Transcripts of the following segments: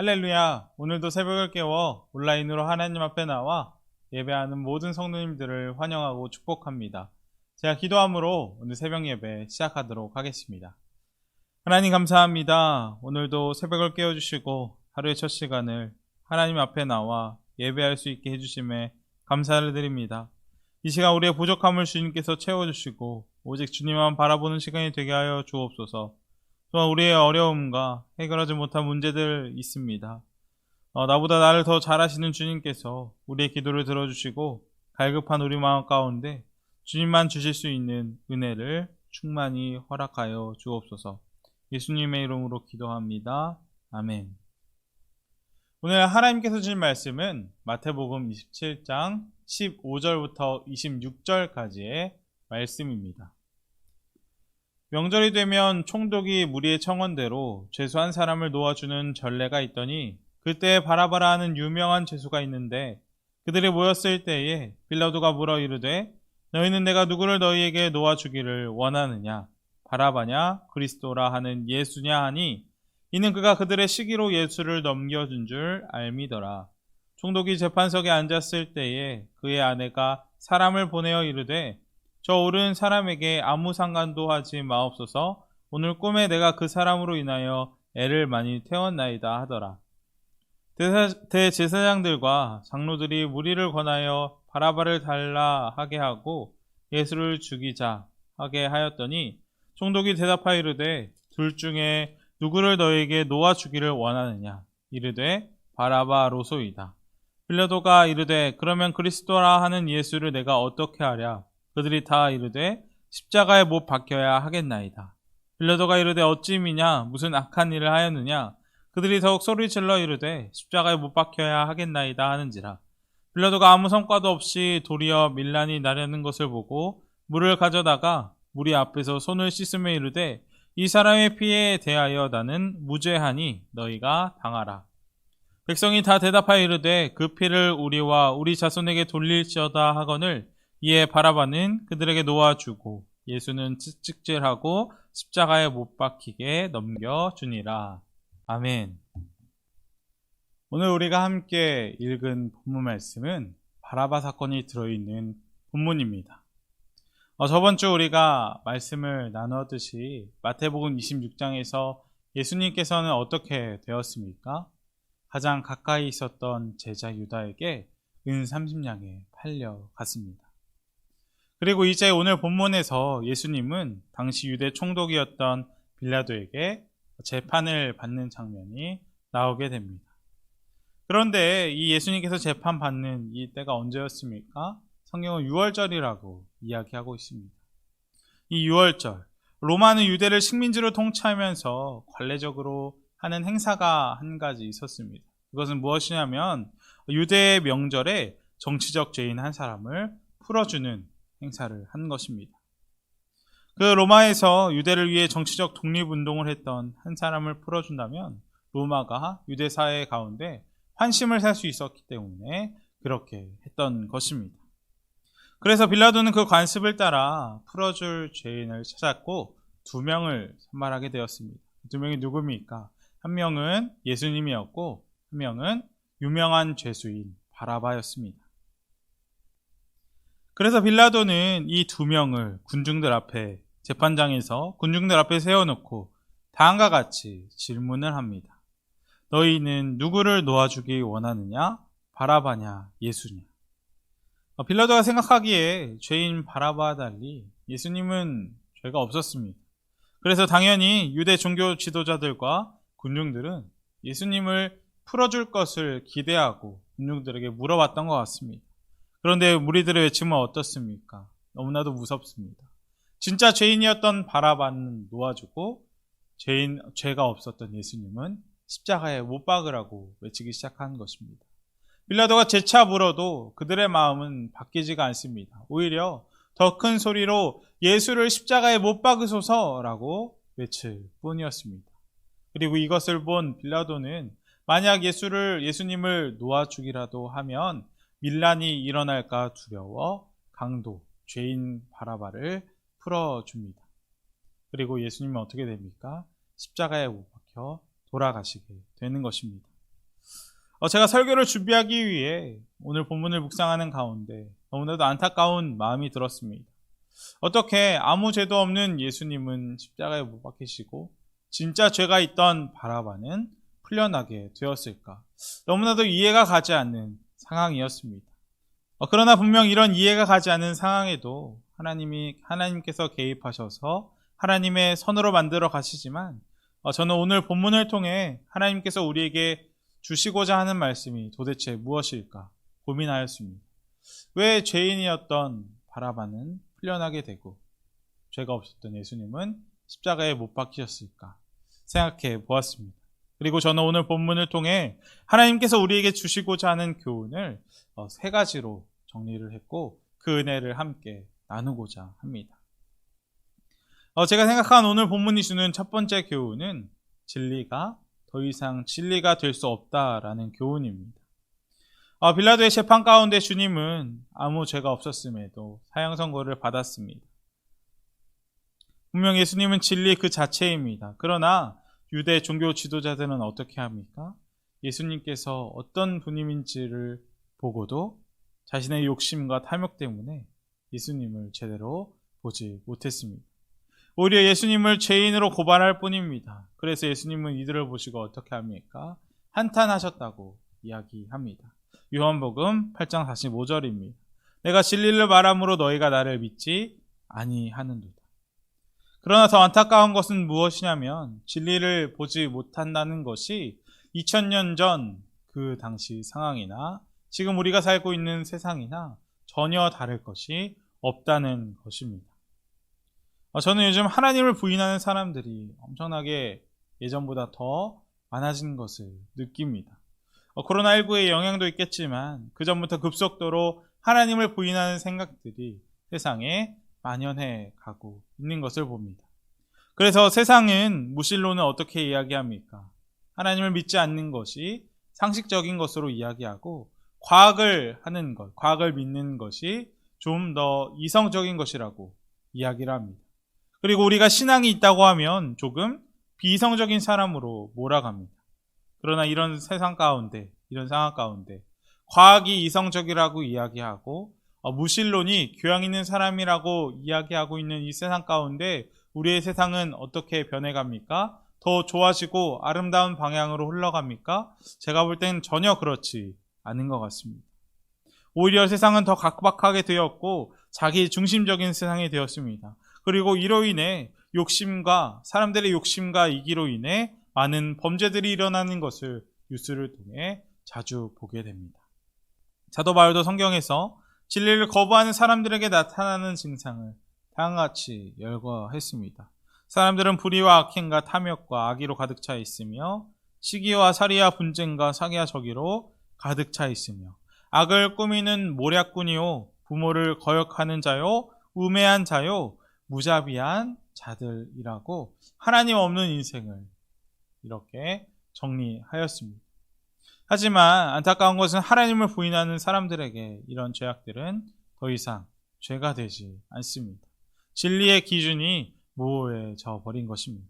할렐루야! 오늘도 새벽을 깨워 온라인으로 하나님 앞에 나와 예배하는 모든 성도님들을 환영하고 축복합니다. 제가 기도함으로 오늘 새벽 예배 시작하도록 하겠습니다. 하나님 감사합니다. 오늘도 새벽을 깨워주시고 하루의 첫 시간을 하나님 앞에 나와 예배할 수 있게 해주심에 감사를 드립니다. 이 시간 우리의 부족함을 주님께서 채워주시고 오직 주님만 바라보는 시간이 되게 하여 주옵소서. 또한 우리의 어려움과 해결하지 못한 문제들 있습니다. 나보다 나를 더 잘 아시는 주님께서 우리의 기도를 들어주시고 갈급한 우리 마음 가운데 주님만 주실 수 있는 은혜를 충만히 허락하여 주옵소서. 예수님의 이름으로 기도합니다. 아멘. 오늘 하나님께서 주신 말씀은 마태복음 27장 15절부터 26절까지의 말씀입니다. 명절이 되면 총독이 무리의 청원대로 죄수한 사람을 놓아주는 전례가 있더니 그때 바라바라 하는 유명한 죄수가 있는데 그들이 모였을 때에 빌라도가 물어 이르되 너희는 내가 누구를 너희에게 놓아주기를 원하느냐 바라바냐 그리스도라 하는 예수냐 하니 이는 그가 그들의 시기로 예수를 넘겨준 줄 알미더라. 총독이 재판석에 앉았을 때에 그의 아내가 사람을 보내어 이르되 저 오른 사람에게 아무 상관도 하지 마옵소서. 오늘 꿈에 내가 그 사람으로 인하여 애를 많이 태웠나이다 하더라. 대제사장들과 장로들이 무리를 권하여 바라바를 달라 하게 하고 예수를 죽이자 하게 하였더니 총독이 대답하여 이르되 둘 중에 누구를 너에게 놓아 주기를 원하느냐 이르되 바라바로소이다. 빌라도가 이르되 그러면 그리스도라 하는 예수를 내가 어떻게 하랴. 그들이 다 이르되 십자가에 못 박혀야 하겠나이다. 빌라도가 이르되 어찌미냐 무슨 악한 일을 하였느냐. 그들이 더욱 소리질러 이르되 십자가에 못 박혀야 하겠나이다 하는지라. 빌라도가 아무 성과도 없이 도리어 밀란이 나려는 것을 보고 물을 가져다가 무리 앞에서 손을 씻으며 이르되 이 사람의 피에 대하여 나는 무죄하니 너희가 당하라. 백성이 다 대답하여 이르되 그 피를 우리와 우리 자손에게 돌릴지어다 하거늘 이에 바라바는 그들에게 놓아주고 예수는 찍찍질하고 십자가에 못 박히게 넘겨주니라. 아멘. 오늘 우리가 함께 읽은 본문 말씀은 바라바 사건이 들어있는 본문입니다. 저번 주 우리가 말씀을 나누었듯이 마태복음 26장에서 예수님께서는 어떻게 되었습니까? 가장 가까이 있었던 제자 유다에게 은 30냥에 팔려갔습니다. 그리고 이제 오늘 본문에서 예수님은 당시 유대 총독이었던 빌라도에게 재판을 받는 장면이 나오게 됩니다. 그런데 이 예수님께서 재판받는 이 때가 언제였습니까? 성경은 유월절이라고 이야기하고 있습니다. 이 유월절, 로마는 유대를 식민지로 통치하면서 관례적으로 하는 행사가 한 가지 있었습니다. 그것은 무엇이냐면 유대의 명절에 정치적 죄인 한 사람을 풀어주는 행사를 한 것입니다. 그 로마에서 유대를 위해 정치적 독립운동을 했던 한 사람을 풀어준다면 로마가 유대 사회 가운데 환심을 살 수 있었기 때문에 그렇게 했던 것입니다. 그래서 빌라도는 그 관습을 따라 풀어줄 죄인을 찾았고 2명을 선발하게 되었습니다. 2명이 누굽니까? 한 명은 예수님이었고 한 명은 유명한 죄수인 바라바였습니다. 그래서 빌라도는 이 2명을 군중들 앞에 재판장에서 군중들 앞에 세워놓고 다음과 같이 질문을 합니다. 너희는 누구를 놓아주기 원하느냐? 바라바냐? 예수냐? 빌라도가 생각하기에 죄인 바라바와 달리 예수님은 죄가 없었습니다. 그래서 당연히 유대 종교 지도자들과 군중들은 예수님을 풀어줄 것을 기대하고 군중들에게 물어봤던 것 같습니다. 그런데 무리들의 외침은 어떻습니까? 너무나도 무섭습니다. 진짜 죄인이었던 바라바는 놓아주고 죄가 없었던 예수님은 십자가에 못 박으라고 외치기 시작한 것입니다. 빌라도가 재차 물어도 그들의 마음은 바뀌지가 않습니다. 오히려 더 큰 소리로 예수를 십자가에 못 박으소서라고 외칠 뿐이었습니다. 그리고 이것을 본 빌라도는 만약 예수님을 놓아주기라도 하면 밀란이 일어날까 두려워 강도, 죄인 바라바를 풀어줍니다. 그리고 예수님은 어떻게 됩니까? 십자가에 못 박혀 돌아가시게 되는 것입니다. 제가 설교를 준비하기 위해 오늘 본문을 묵상하는 가운데 너무나도 안타까운 마음이 들었습니다. 어떻게 아무 죄도 없는 예수님은 십자가에 못 박히시고 진짜 죄가 있던 바라바는 풀려나게 되었을까? 너무나도 이해가 가지 않는 상황이었습니다. 그러나 분명 이런 이해가 가지 않는 상황에도 하나님께서 개입하셔서 하나님의 선으로 만들어 가시지만 저는 오늘 본문을 통해 하나님께서 우리에게 주시고자 하는 말씀이 도대체 무엇일까 고민하였습니다. 왜 죄인이었던 바라바는 풀려나게 되고 죄가 없었던 예수님은 십자가에 못 박히셨을까 생각해 보았습니다. 그리고 저는 오늘 본문을 통해 하나님께서 우리에게 주시고자 하는 교훈을 세 가지로 정리를 했고 그 은혜를 함께 나누고자 합니다. 제가 생각한 오늘 본문이 주는 첫 번째 교훈은 진리가 더 이상 진리가 될 수 없다라는 교훈입니다. 빌라도의 재판 가운데 주님은 아무 죄가 없었음에도 사형 선고를 받았습니다. 분명 예수님은 진리 그 자체입니다. 그러나 유대 종교 지도자들은 어떻게 합니까? 예수님께서 어떤 분임인지를 보고도 자신의 욕심과 탐욕 때문에 예수님을 제대로 보지 못했습니다. 오히려 예수님을 죄인으로 고발할 뿐입니다. 그래서 예수님은 이들을 보시고 어떻게 합니까? 한탄하셨다고 이야기합니다. 요한복음 8장 45절입니다. 내가 진리를 말함으로 너희가 나를 믿지 아니하는도다. 그러나 더 안타까운 것은 무엇이냐면 진리를 보지 못한다는 것이 2000년 전 그 당시 상황이나 지금 우리가 살고 있는 세상이나 전혀 다를 것이 없다는 것입니다. 저는 요즘 하나님을 부인하는 사람들이 엄청나게 예전보다 더 많아진 것을 느낍니다. 코로나19의 영향도 있겠지만 그 전부터 급속도로 하나님을 부인하는 생각들이 세상에 만연해 가고 있는 것을 봅니다. 그래서 세상은 무신론을 어떻게 이야기합니까? 하나님을 믿지 않는 것이 상식적인 것으로 이야기하고 과학을 하는 것, 과학을 믿는 것이 좀 더 이성적인 것이라고 이야기를 합니다. 그리고 우리가 신앙이 있다고 하면 조금 비이성적인 사람으로 몰아갑니다. 그러나 이런 세상 가운데, 이런 상황 가운데 과학이 이성적이라고 이야기하고 무신론이 교양 있는 사람이라고 이야기하고 있는 이 세상 가운데 우리의 세상은 어떻게 변해갑니까? 더 좋아지고 아름다운 방향으로 흘러갑니까? 제가 볼 땐 전혀 그렇지 않은 것 같습니다. 오히려 세상은 더 각박하게 되었고 자기 중심적인 세상이 되었습니다. 그리고 이로 인해 사람들의 욕심과 이기로 인해 많은 범죄들이 일어나는 것을 뉴스를 통해 자주 보게 됩니다. 사도 바울도 성경에서 진리를 거부하는 사람들에게 나타나는 증상을 다음과 같이 열거했습니다. 사람들은 불의와 악행과 탐욕과 악의로 가득 차 있으며 시기와 살이와 분쟁과 사기와 저기로 가득 차 있으며 악을 꾸미는 모략꾼이요 부모를 거역하는 자요 우매한 자요 무자비한 자들이라고 하나님 없는 인생을 이렇게 정리하였습니다. 하지만 안타까운 것은 하나님을 부인하는 사람들에게 이런 죄악들은 더 이상 죄가 되지 않습니다. 진리의 기준이 모호해져 버린 것입니다.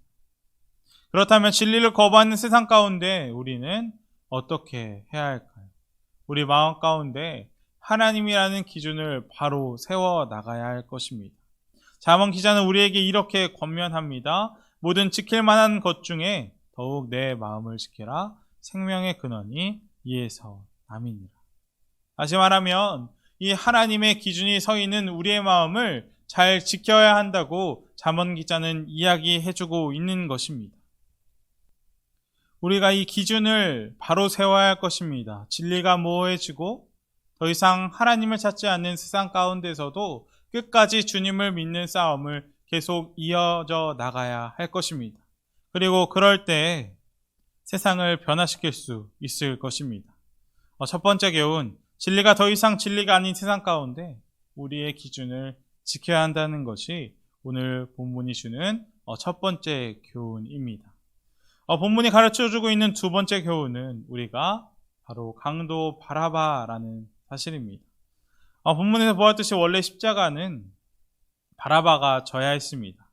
그렇다면 진리를 거부하는 세상 가운데 우리는 어떻게 해야 할까요? 우리 마음 가운데 하나님이라는 기준을 바로 세워 나가야 할 것입니다. 잠언 기자는 우리에게 이렇게 권면합니다. 모든 지킬 만한 것 중에 더욱 내 마음을 지키라. 생명의 근원이 이에서 남이니라. 다시 말하면 이 하나님의 기준이 서 있는 우리의 마음을 잘 지켜야 한다고 잠언 기자는 이야기해주고 있는 것입니다. 우리가 이 기준을 바로 세워야 할 것입니다. 진리가 모호해지고 더 이상 하나님을 찾지 않는 세상 가운데서도 끝까지 주님을 믿는 싸움을 계속 이어져 나가야 할 것입니다. 그리고 그럴 때 세상을 변화시킬 수 있을 것입니다. 첫 번째 교훈, 진리가 더 이상 진리가 아닌 세상 가운데 우리의 기준을 지켜야 한다는 것이 오늘 본문이 주는 첫 번째 교훈입니다. 본문이 가르쳐주고 있는 두 번째 교훈은 우리가 바로 강도 바라바라는 사실입니다. 본문에서 보았듯이 원래 십자가는 바라바가 져야 했습니다.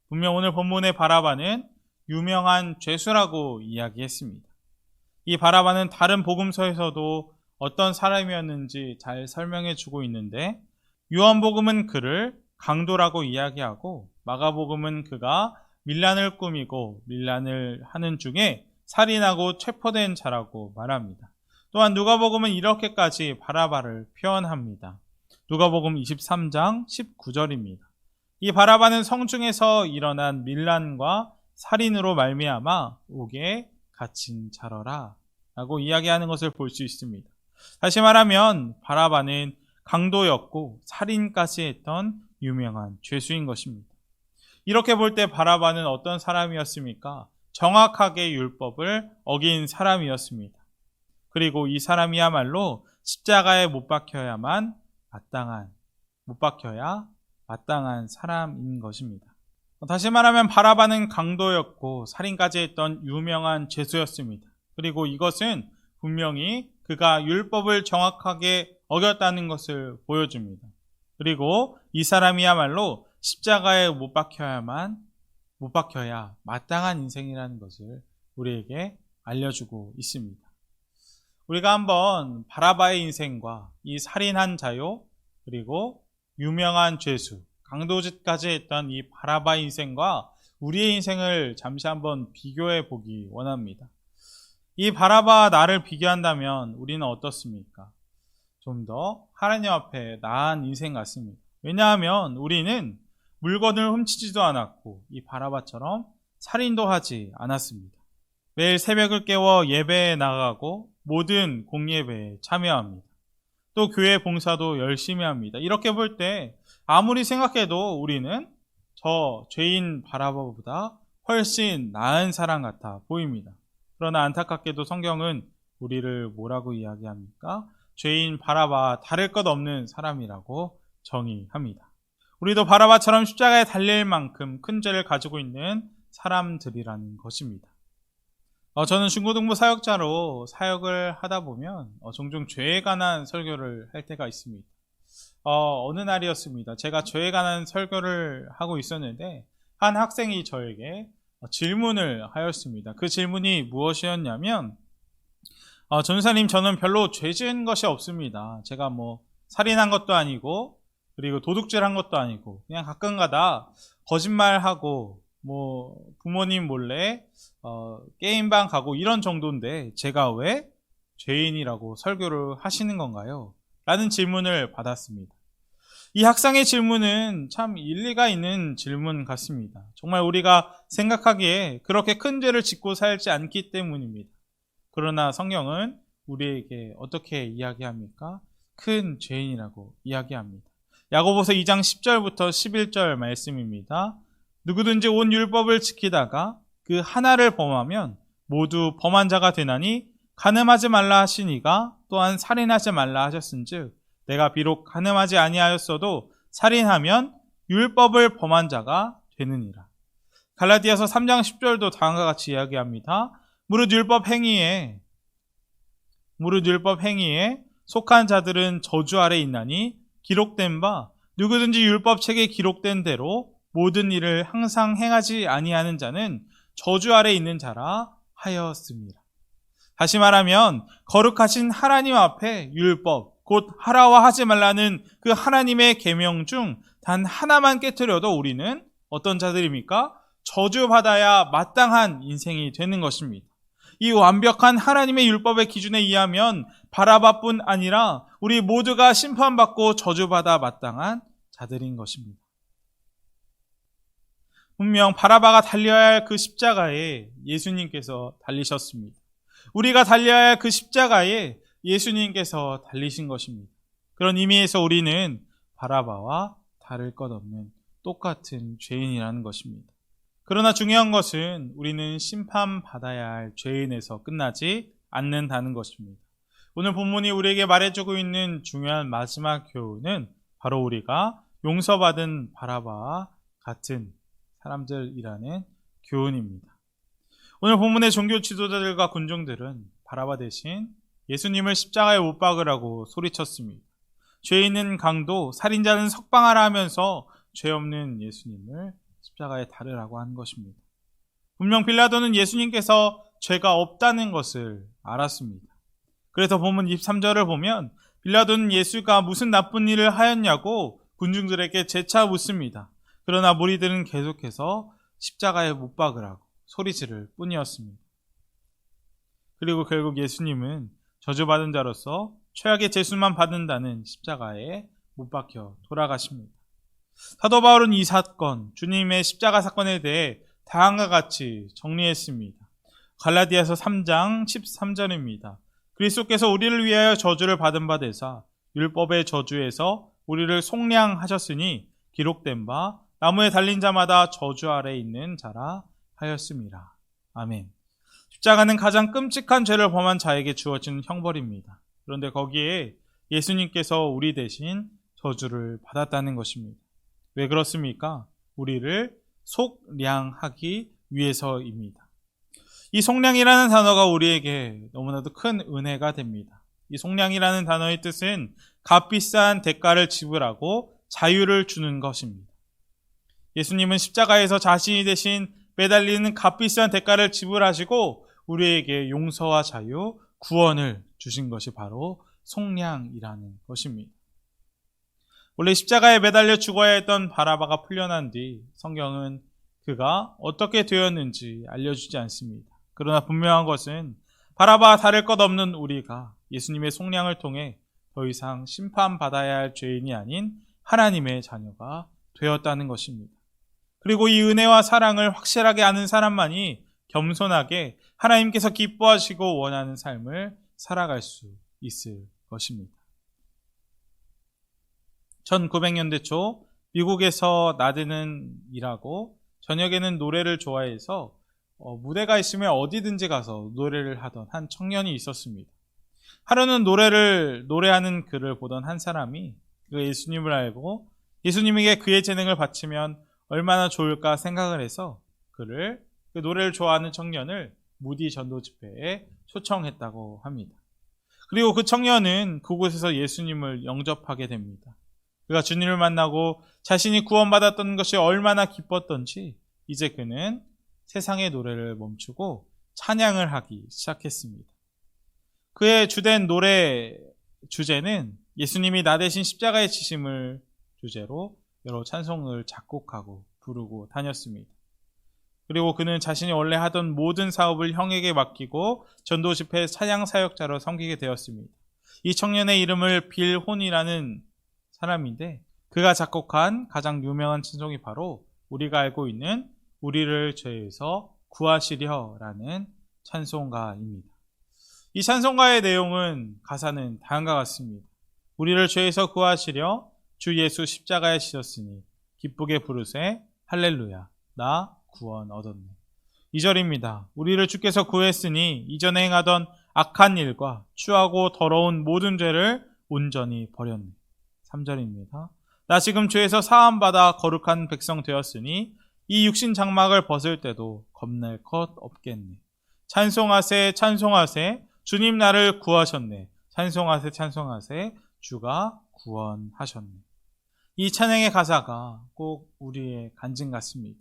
분명 오늘 본문의 바라바는 유명한 죄수라고 이야기했습니다. 이 바라바는 다른 복음서에서도 어떤 사람이었는지 잘 설명해 주고 있는데, 요한복음은 그를 강도라고 이야기하고, 마가복음은 그가 밀란을 꾸미고 밀란을 하는 중에 살인하고 체포된 자라고 말합니다. 또한 누가복음은 이렇게까지 바라바를 표현합니다. 누가복음 23장 19절입니다. 이 바라바는 성중에서 일어난 밀란과 살인으로 말미암아 옥에 갇힌 자러라 라고 이야기하는 것을 볼 수 있습니다. 다시 말하면 바라바는 강도였고 살인까지 했던 유명한 죄수인 것입니다. 이렇게 볼 때 바라바는 어떤 사람이었습니까? 정확하게 율법을 어긴 사람이었습니다. 그리고 이 사람이야말로 십자가에 못 박혀야 마땅한 사람인 것입니다. 다시 말하면 바라바는 강도였고 살인까지 했던 유명한 죄수였습니다. 그리고 이것은 분명히 그가 율법을 정확하게 어겼다는 것을 보여줍니다. 그리고 이 사람이야말로 십자가에 못 박혀야 마땅한 인생이라는 것을 우리에게 알려주고 있습니다. 우리가 한번 바라바의 인생과 이 살인한 자요, 그리고 유명한 죄수, 강도짓까지 했던 이 바라바의 인생과 우리의 인생을 잠시 한번 비교해 보기 원합니다. 이 바라바와 나를 비교한다면 우리는 어떻습니까? 좀 더 하나님 앞에 나은 인생 같습니다. 왜냐하면 우리는 물건을 훔치지도 않았고 이 바라바처럼 살인도 하지 않았습니다. 매일 새벽을 깨워 예배에 나가고 모든 공예배에 참여합니다. 또 교회 봉사도 열심히 합니다. 이렇게 볼 때 아무리 생각해도 우리는 저 죄인 바라바보다 훨씬 나은 사람 같아 보입니다. 그러나 안타깝게도 성경은 우리를 뭐라고 이야기합니까? 죄인 바라바와 다를 것 없는 사람이라고 정의합니다. 우리도 바라바처럼 십자가에 달릴 만큼 큰 죄를 가지고 있는 사람들이라는 것입니다. 저는 중고등부 사역자로 사역을 하다 보면 종종 죄에 관한 설교를 할 때가 있습니다. 어느 날이었습니다. 제가 죄에 관한 설교를 하고 있었는데 한 학생이 저에게 질문을 하였습니다. 그 질문이 무엇이었냐면 전사님, 저는 별로 죄 지은 것이 없습니다. 제가 살인한 것도 아니고 그리고 도둑질 한 것도 아니고 그냥 가끔가다 거짓말하고 부모님 몰래 게임방 가고 이런 정도인데 제가 왜 죄인이라고 설교를 하시는 건가요? 라는 질문을 받았습니다. 이 학생의 질문은 참 일리가 있는 질문 같습니다. 정말 우리가 생각하기에 그렇게 큰 죄를 짓고 살지 않기 때문입니다. 그러나 성경은 우리에게 어떻게 이야기합니까? 큰 죄인이라고 이야기합니다. 야고보서 2장 10절부터 11절 말씀입니다. 누구든지 온 율법을 지키다가 그 하나를 범하면 모두 범한 자가 되나니 간음하지 말라 하시니가 또한 살인하지 말라 하셨은즉 내가 비록 간음하지 아니하였어도 살인하면 율법을 범한 자가 되느니라. 갈라디아서 3장 10절도 다음과 같이 이야기합니다. 무릇 율법 행위에 속한 자들은 저주 아래 있나니 기록된 바 누구든지 율법책에 기록된 대로 모든 일을 항상 행하지 아니하는 자는 저주 아래 있는 자라 하였습니다. 다시 말하면 거룩하신 하나님 앞에 율법, 곧 하라와 하지 말라는 그 하나님의 계명 중 단 하나만 깨트려도 우리는 어떤 자들입니까? 저주받아야 마땅한 인생이 되는 것입니다. 이 완벽한 하나님의 율법의 기준에 의하면 바라바뿐 아니라 우리 모두가 심판받고 저주받아 마땅한 자들인 것입니다. 분명 바라바가 달려야 할 그 십자가에 예수님께서 달리셨습니다. 우리가 달려야 할 그 십자가에 예수님께서 달리신 것입니다. 그런 의미에서 우리는 바라바와 다를 것 없는 똑같은 죄인이라는 것입니다. 그러나 중요한 것은 우리는 심판받아야 할 죄인에서 끝나지 않는다는 것입니다. 오늘 본문이 우리에게 말해주고 있는 중요한 마지막 교훈은 바로 우리가 용서받은 바라바와 같은 사람들이라는 교훈입니다. 오늘 본문의 종교 지도자들과 군중들은 바라바 대신 예수님을 십자가에 못 박으라고 소리쳤습니다. 죄 있는 강도, 살인자는 석방하라 하면서 죄 없는 예수님을 십자가에 달으라고 한 것입니다. 분명 빌라도는 예수님께서 죄가 없다는 것을 알았습니다. 그래서 본문 23절을 보면 빌라도는 예수가 무슨 나쁜 일을 하였냐고 군중들에게 재차 묻습니다. 그러나 무리들은 계속해서 십자가에 못 박으라고 소리 지를 뿐이었습니다. 그리고 결국 예수님은 저주받은 자로서 최악의 재수만 받는다는 십자가에 못 박혀 돌아가십니다. 사도 바울은 이 사건, 주님의 십자가 사건에 대해 다음과 같이 정리했습니다. 갈라디아서 3장 13절입니다. 그리스도께서 우리를 위하여 저주를 받은 바 되사 율법의 저주에서 우리를 속량하셨으니 기록된 바 나무에 달린 자마다 저주 아래 있는 자라 하였습니다. 아멘. 십자가는 가장 끔찍한 죄를 범한 자에게 주어진 형벌입니다. 그런데 거기에 예수님께서 우리 대신 저주를 받았다는 것입니다. 왜 그렇습니까? 우리를 속량하기 위해서입니다. 이 속량이라는 단어가 우리에게 너무나도 큰 은혜가 됩니다. 이 속량이라는 단어의 뜻은 값비싼 대가를 지불하고 자유를 주는 것입니다. 예수님은 십자가에서 자신이 대신 매달리는 값비싼 대가를 지불하시고 우리에게 용서와 자유, 구원을 주신 것이 바로 속량이라는 것입니다. 원래 십자가에 매달려 죽어야 했던 바라바가 풀려난 뒤 성경은 그가 어떻게 되었는지 알려주지 않습니다. 그러나 분명한 것은 바라바와 다를 것 없는 우리가 예수님의 속량을 통해 더 이상 심판받아야 할 죄인이 아닌 하나님의 자녀가 되었다는 것입니다. 그리고 이 은혜와 사랑을 확실하게 아는 사람만이 겸손하게 하나님께서 기뻐하시고 원하는 삶을 살아갈 수 있을 것입니다. 1900년대 초 미국에서 낮에는 일하고 저녁에는 노래를 좋아해서 무대가 있으면 어디든지 가서 노래를 하던 한 청년이 있었습니다. 하루는 노래하는 그를 보던 한 사람이 그 예수님을 알고 예수님에게 그의 재능을 바치면 얼마나 좋을까 생각을 해서 그를 그 노래를 좋아하는 청년을 무디 전도 집회에 초청했다고 합니다. 그리고 그 청년은 그곳에서 예수님을 영접하게 됩니다. 그가 주님을 만나고 자신이 구원받았던 것이 얼마나 기뻤던지 이제 그는 세상의 노래를 멈추고 찬양을 하기 시작했습니다. 그의 주된 노래 주제는 예수님이 나 대신 십자가에 지심을 주제로 여러 찬송을 작곡하고 부르고 다녔습니다. 그리고 그는 자신이 원래 하던 모든 사업을 형에게 맡기고 전도 집회 찬양 사역자로 섬기게 되었습니다. 이 청년의 이름을 빌 혼이라는 사람인데 그가 작곡한 가장 유명한 찬송이 바로 우리가 알고 있는 우리를 죄에서 구하시려라는 찬송가입니다. 이 찬송가의 내용은 가사는 다음과 같습니다. 우리를 죄에서 구하시려 주 예수 십자가에 지셨으니 기쁘게 부르세 할렐루야 나 구원 얻었네. 2절입니다. 우리를 주께서 구했으니 이전에 행하던 악한 일과 추하고 더러운 모든 죄를 온전히 버렸네. 3절입니다. 나 지금 죄에서 사함받아 거룩한 백성 되었으니 이 육신 장막을 벗을 때도 겁날 것 없겠네. 찬송하세 찬송하세 주님 나를 구하셨네. 찬송하세 찬송하세 주가 구원하셨네. 이 찬양의 가사가 꼭 우리의 간증 같습니다.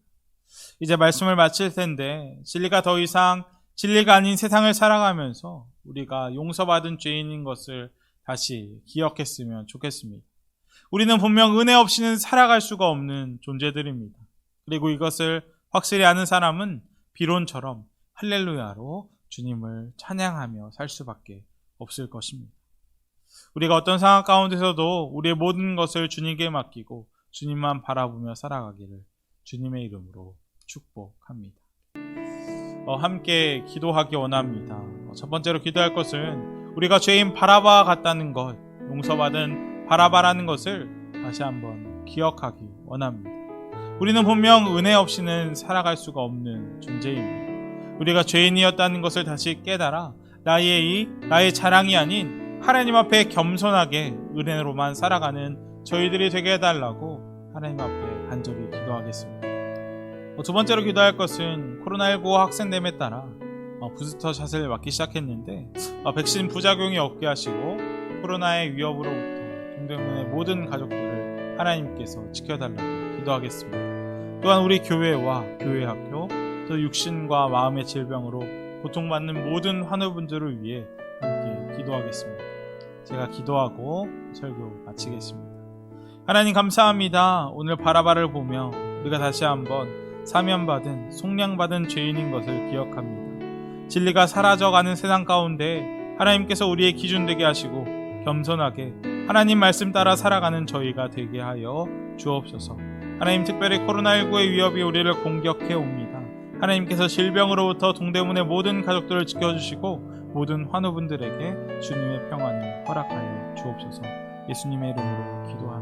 이제 말씀을 마칠 텐데 진리가 더 이상 진리가 아닌 세상을 살아가면서 우리가 용서받은 죄인인 것을 다시 기억했으면 좋겠습니다. 우리는 분명 은혜 없이는 살아갈 수가 없는 존재들입니다. 그리고 이것을 확실히 아는 사람은 비론처럼 할렐루야로 주님을 찬양하며 살 수밖에 없을 것입니다. 우리가 어떤 상황 가운데서도 우리의 모든 것을 주님께 맡기고 주님만 바라보며 살아가기를 주님의 이름으로 축복합니다. 함께 기도하기 원합니다. 첫 번째로 기도할 것은 우리가 죄인 바라바와 같다는 것, 용서받은 바라바라는 것을 다시 한번 기억하기 원합니다. 우리는 분명 은혜 없이는 살아갈 수가 없는 존재입니다. 우리가 죄인이었다는 것을 다시 깨달아 나의 자랑이 아닌 하나님 앞에 겸손하게 은혜로만 살아가는 저희들이 되게 해달라고 하나님 앞에 간절히 기도하겠습니다. 두 번째로 기도할 것은 코로나19 확산됨에 따라 부스터 샷을 맞기 시작했는데 백신 부작용이 없게 하시고 코로나의 위협으로부터 동대문의 모든 가족들을 하나님께서 지켜달라고 기도하겠습니다. 또한 우리 교회와 교회 학교, 또 육신과 마음의 질병으로 고통받는 모든 환우분들을 위해 함께 기도하겠습니다. 제가 기도하고 설교 마치겠습니다. 하나님 감사합니다. 오늘 바라바를 보며 우리가 다시 한번 사면받은 속량받은 죄인인 것을 기억합니다. 진리가 사라져가는 세상 가운데 하나님께서 우리의 기준 되게 하시고 겸손하게 하나님 말씀 따라 살아가는 저희가 되게 하여 주옵소서. 하나님, 특별히 코로나19의 위협이 우리를 공격해 옵니다. 하나님께서 질병으로부터 동대문의 모든 가족들을 지켜주시고 모든 환우분들에게 주님의 평안을 허락하여 주옵소서. 예수님의 이름으로 기도합니다.